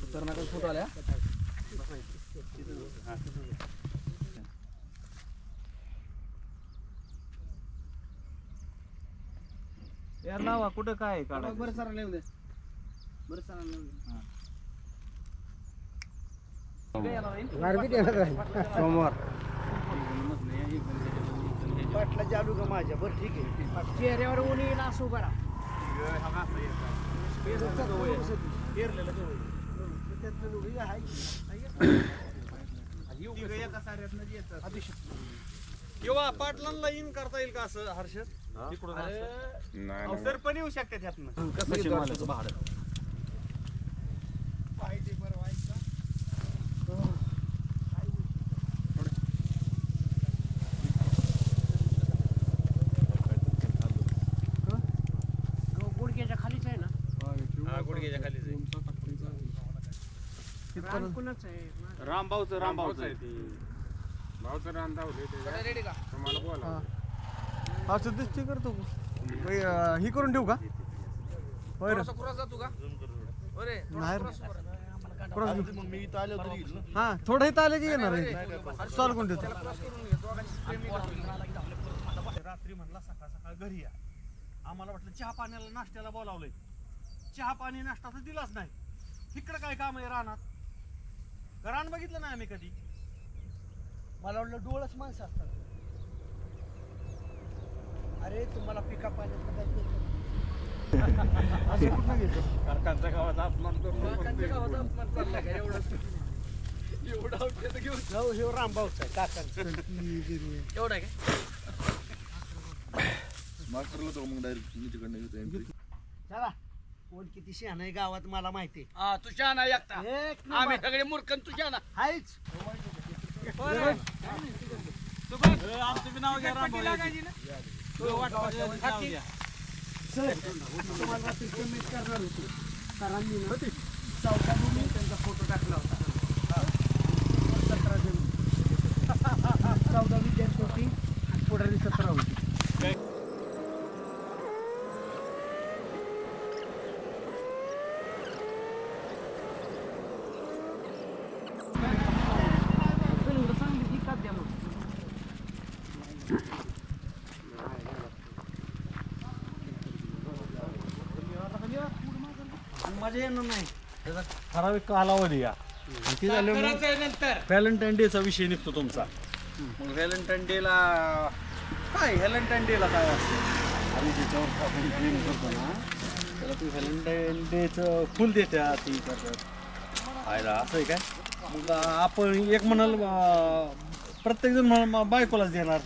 खतरनाक फोटो आल्या. यार नावा कुठं काय काढा बरं सर लिहून दे. बरं सर लिहून दे. सोमवार पाटला चालू का माझ्या बरं ठीक आहे. चेहऱ्यावर ऊन येईल असं बरा किंवा पाटलांना इन करता येईल का असं हर्षद तिकडून अवसर पण येऊ शकते त्यातनं कसं भाडं गुडघ्याच्या खालीच आहे ना. गुडघ्याच्या खालीच कुणाच आहे? रामभाऊचं आहे ते रेडी का? औषध दिसते करतो ही करून ठेवू का? होय रे. क्रॉस जातो का? अरे नाही रे. क्रॉस घेऊ. मग मी इथं आलो तरी घेईल ना. हा थोडं इथं आलं की येणार आहे. चालू करून ठेवतो. रात्री म्हणला सकाळ सकाळ घरी या. आम्हाला वाटलं चहा पाण्याला नाश्त्याला बोलावलंय. चहा पाणी नाश्ता तर दिलाच नाही. इकडं काय काम आहे रानात? रान बघितलं नाही आम्ही कधी. मला वाटलं डोळच माणसं असतात. अरे तुम्हाला पिका पाण्यात असं कुठं घेतो? कारखानच्या गावाचा अपमान करून एवढं रामभाऊचा आहे काकांचा. एवढा आहे चला कोण किती शहाण आहे गावात मला माहिती आहे. तू शहाणा एकटा. एक आम्ही सगळे मूर्ख तू शहाणा. हायच आमचं बी नाव घ्या रामभाऊ. तुम्हाला रात्री पेमेंट करणार होतो सरांनी ना 14 जून त्यांचा फोटो टाकला होता. 17 जून 14 विद्यार्थी होती आणि पुढारी 17 होती. मजा येणार नाही. त्याचा ठराविक कालावधी या ती झाली व्हॅलेंटाईन डेचा विषय निघतो तुमचा. मग व्हॅलेंटाईन डेला काय काय असतं? आणि ज्याच्यावर आपण प्रेम करतो ना त्याला तू व्हॅलेंटाईन डेचं फुल देत्या ती करतात आयला असं आहे काय. मग आपण एक म्हणाल प्रत्येक जण बायकोलाच देणार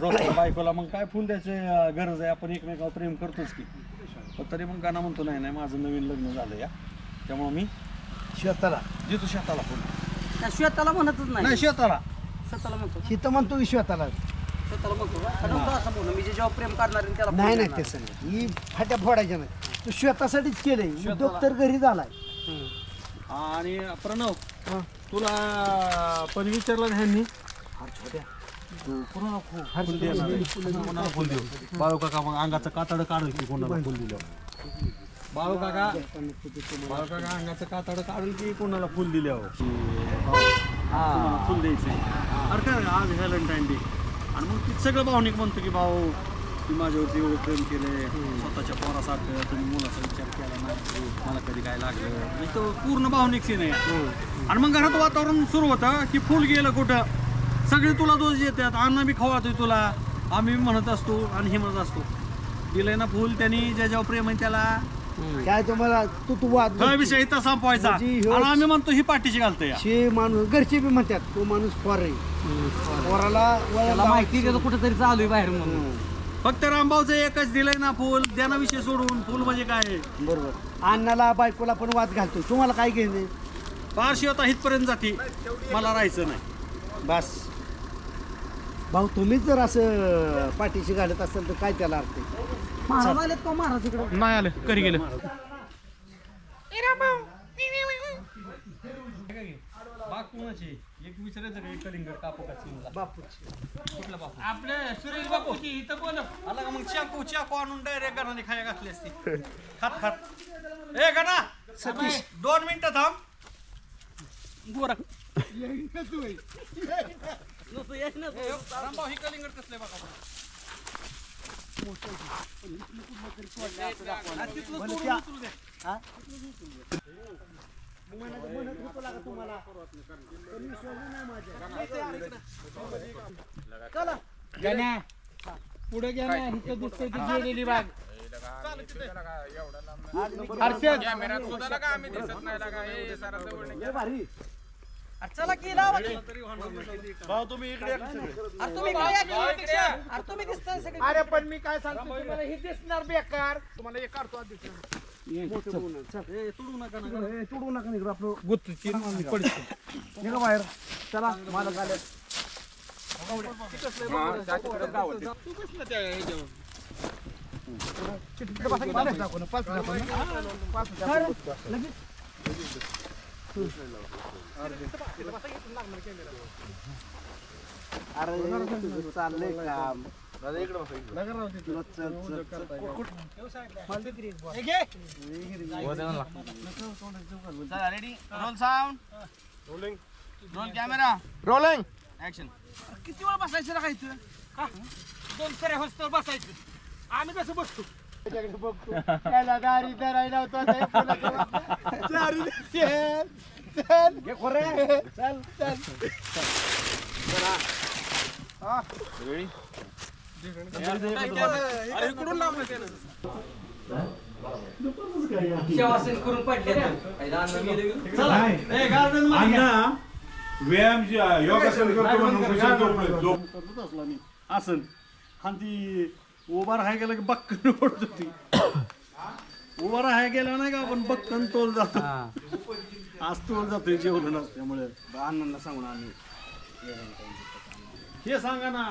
रोज बायकोला. मग काय फुल द्यायची गरज आहे? आपण एकमेकावर प्रेम करतोच की. पण तरी मग गाणं म्हणतो नाही नाही माझं नवीन लग्न झालं या त्यामुळं मी शेताला देतो शेताला फुल. शेताला म्हणतच नाही शेताला शेताला म्हणतो शेत म्हणतो की शेताला शेताला म्हणतो असं बोल मी जेव्हा प्रेम करणार त्याला नाही नाही तसं नाही. ही फाट्या फोडायच्या नाही. तू शेतासाठीच केलंय. उद्योग तर घरी झालाय. आणि प्रणव तुला पण विचारलं ना ह्यांनी कोणाला फुल देणार कोणाला फुल देऊ? बाळू काका मग अंगाचं कातड काढू की कोणाला फुल दिल्यावर. बाळू काका अंगाचं कातड काढून की कोणाला फुल दिल्यावर फुल द्यायचंय. अरे काय आज व्हॅलेंटाईन डे आणि मग ती सगळं भावनिक म्हणतो की भाऊ ती माझ्यावरती एवढं प्रेम केलंय. स्वतःच्या पोरासारखं तुम्ही मुलाचा विचार केला नाही. मला कधी काय लागलं म्हणजे तो पूर्ण भावनिक सीन आहे. आणि मग घरात वातावरण सुरू होतं की फुल गेलं कुठं. सगळे तुला दोष येतात. अन्न बी खावातोय तुला. आम्ही म्हणत असतो आणि हे म्हणत असतो दिलंय ना फुल त्यांनी ज्याच्यावर प्रेम आहे त्याला काय तुम्हाला तू वाद विषय इथं संपवायचा. आणि आम्ही म्हणतो ही पाठीशी घालतोय. शे माणूस घरचे बी म्हणतात तो माणूस पोर आहे. पोराला माहिती देतो कुठेतरी चालू आहे बाहेर म्हणून. फक्त रामभाऊचं एकच दिलंय ना फुल. त्यांना विषय सोडून फुल म्हणजे काय. बरोबर. अण्णाला बायकोला पण वाद घालतो. तुम्हाला काय घेणे पारशी होता इथपर्यंत जाते. मला राहायचं नाही बस. भाऊ तुम्हीच जर असं पाठीशी घालत असेल तर काय त्याला अर्थ आहे? महाराज आलेत का महाराज इकडं? नाही आलं घरी गेलं. बाग कोणाची? एक विचारायचं का कलिंगड कापू का सिमला बापूची कुठला बापू आपले सुरेश बापूची इथं बोल आला का मग चाकू आणून डायरेक्ट गणाने खाया घातली असती खात ए गणा सतीश 2 मिनिटं थांब गोरा रामभाऊ ही कलिंगड कसले बघा म्हणत होतो लागा तुम्हाला पण विश्वास नाही माझ्या चला गण्या पुढे घ्या ना इथं दिसतंय ती गेलेली बाग हर्षद लय भारी चला की लावा की. भाऊ तुम्ही इकडे या की सगळे? अरे तुम्ही इकडे या की. अरे तुम्ही दिसताय सगळे. अरे पण मी काय सांगतो तुम्हाला हे दिसणार बेकार तुम्हाला हे काढतो आधी तुडू नका ना तुडू नका निघ आपलं गुत्तची पडतो निघा बाहेर चला मालक आले अरे चाललंय काम ready roll sound roll camera rolling action. किती वेळ बसायचं ना काय इथं का 2 फेऱ्या होस्तर बसायचं आम्ही कसं बसतो बघतो त्याला गाडी धरायला होता चल चल चल शेवासन करून पडले अण्णा व्यायाम योगासन करतो म्हणून झोपलो. असं आणि ती उभा राहाय गेलं की बक्कन पडतो ती उभा राहाय गेला नाही का आपण बक्कन तोल जातो आज तोल जातोय जेवण नसल्यामुळे अण्णांना सांगून आम्ही हे सांगा ना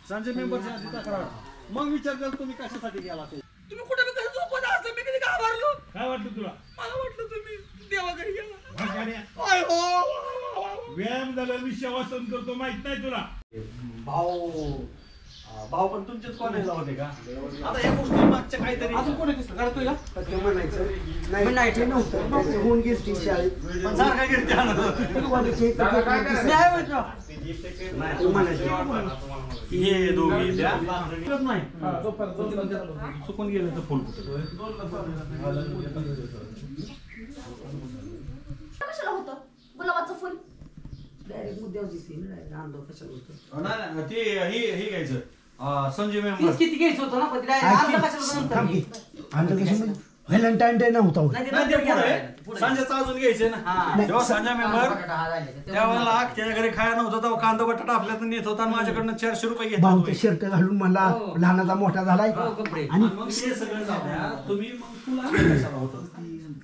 संजय मेंबरची आधी तक्रार मग विचार कर तुम्ही कशासाठी गेला ते तुम्ही कुठे बी कसं झोपत असं मी कधी घाबरलो काय वाटलं तुला मला वाटलं तुम्ही देवाघरी गेला भागाड्या. आय हो व्यायाम झाला मी शवासन करतो माहित नाही तुला भाऊ पण तुमचेच कॉलेजला होते का आता या गोष्टी मागच्या काहीतरी अजून कोणी दिसलं काढतोय का ते म्हणायचं नाही ते नव्हतं त्याचं होऊन गेली ती शाळेत पण सारखा गिरते मी आहे म्हटलं. हे दोघी द्या नाही चुकून गेले तर फुल कशाला होतं गुलाबाचं फुल डायरेक्ट मुद्द्यावर दिसते ना डायरेक्ट आणलं कशाला होतं नाही ते हे घ्यायचं संजय मेंबर किती घ्यायचं होतं ना पण direct आणलं कशाला नंतर मी? व्हॅलेंटाईन डे नव्हता नाही, ते नाही ते नंतर घ्यायला. पुढे संजयचं अजून घ्यायचे ना हा. जेव्हा संजय मेंबर हा, झाले. त्यावेळेला त्याच्या घरी खाया नव्हतं तेव्हा कांदा बटाटा आपल्यात नेत होता आणि माझ्याकडनं 400 रुपये घेतला भाऊचा शर्ट घालून मला हो. लहानाचा मोठा झालाय हो, कपडे. आणि मग ते सगळं जाऊ द्या. तुम्ही मग तुला कशाला होतं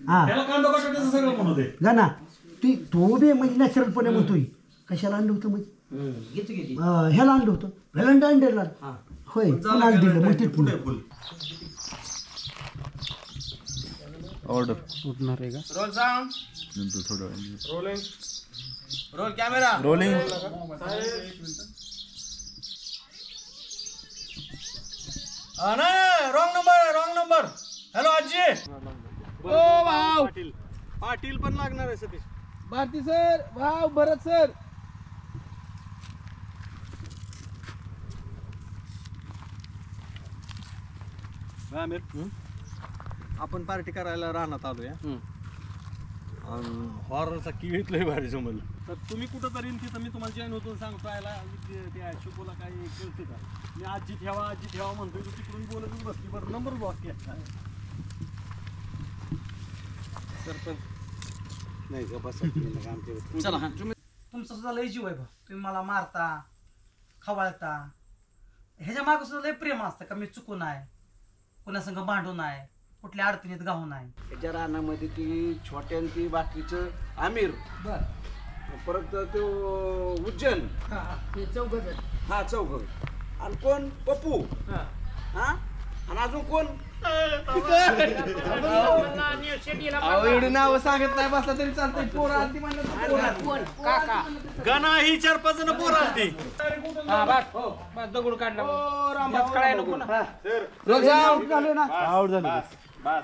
हा त्याला कांदा बटाट्याचं सगळं म्हणू दे जा ना तो बी म्हणजे नॅचरलपणे म्हणतोय कशाला आणलं होतं म्हणजे घेतो किती ह्याला आणलं होतं व्हॅलेंटाईन डेला होय पुन्हा दिलं मग ते पुढे फुल उठणार आहे का रोल साऊंड रोल कॅमेरा नाही रॉंग नंबर हॅलो आजी ओ भाऊ पाटील पण लागणार आहे सतीश भारती सर भाऊ भरत सर आपण पार्टी करायला राहण्यात आलोय हॉररचा किळीत लय भारी जमलं तर तुम्ही कुठं तरी तिथं मी तुम्हाला जॉईन होतो सांगतो यायला त्या शुभोला काही कळते का मी आजी ठेवा म्हणतोय तू तिकडून बोलतच बसली बरं नंबर ब्लॉक केला नाही का बस चला तुमचा सुद्धा लय जीव आहे भाऊ तुम्ही मला मारता खवाळता ह्याच्या मागे सुद्धा लय प्रेम असतं का मी चुकून आहे कुणासंग भांडून आहे कुठल्या अडचणीत गाहून आहे त्याच्या रानामध्ये ती छोट्यान ती बाकीचं आमिर बर परत तो उज्जैन चौघ हा चौघ आणि कोण पप्पू हा आणि अजून कोण एवढी नाव सांगत नाही बसला तरी चालतंय पोरं आलती म्हणलं तर पोरं. गणा ही 4-5 जण पोरं आलती. दगड काढला रोज आउट झाले ना आऊट झाली. हा.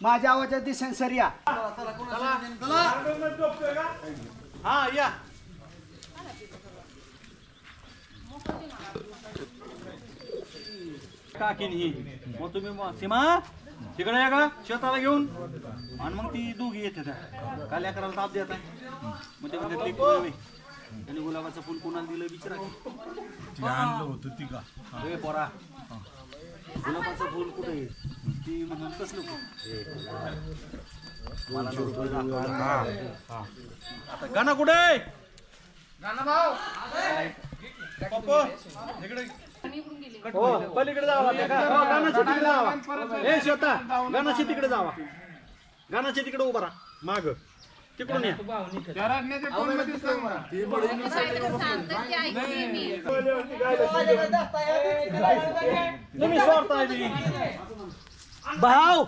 माझ्या आवाजात दिसेन सर या हा या. काकीन ही मग तुम्ही सीमा तिकडे या का शेताला घेऊन आणि मग ती दोघी येते त्या काल करायला ताप देत मग ते म्हणतात लेकरू नव्हे. आणि गुलाबाचं फुल कोणाला दिलं विचारा की. आणलं होतं ती का अरे पोरा गुलाबाचं फुल कुठे आहे? ती म्हणून कसलं फुल मला नव्हतं दाखवलं. आता गाणं कुठे आहे? पप्पा, इकडे हो पलीकडे जावा गाण्याच्या तिकडे जावा. ए श्वेता गाण्याच्या तिकडे जावा. गाण्याच्या तिकडे उभा राहा माग तिकडून या. तुम्ही सोडताय बी. भाऊ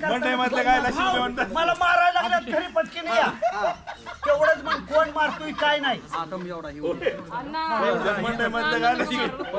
मंडई मधल्या गायला शिवले म्हणतात मला मारायला लागल्यात घरी पटकी नाही या तेवढंच मग कोण मारतोय काय नाही आता मी एवढा मंडई मधल्या गायला शिवले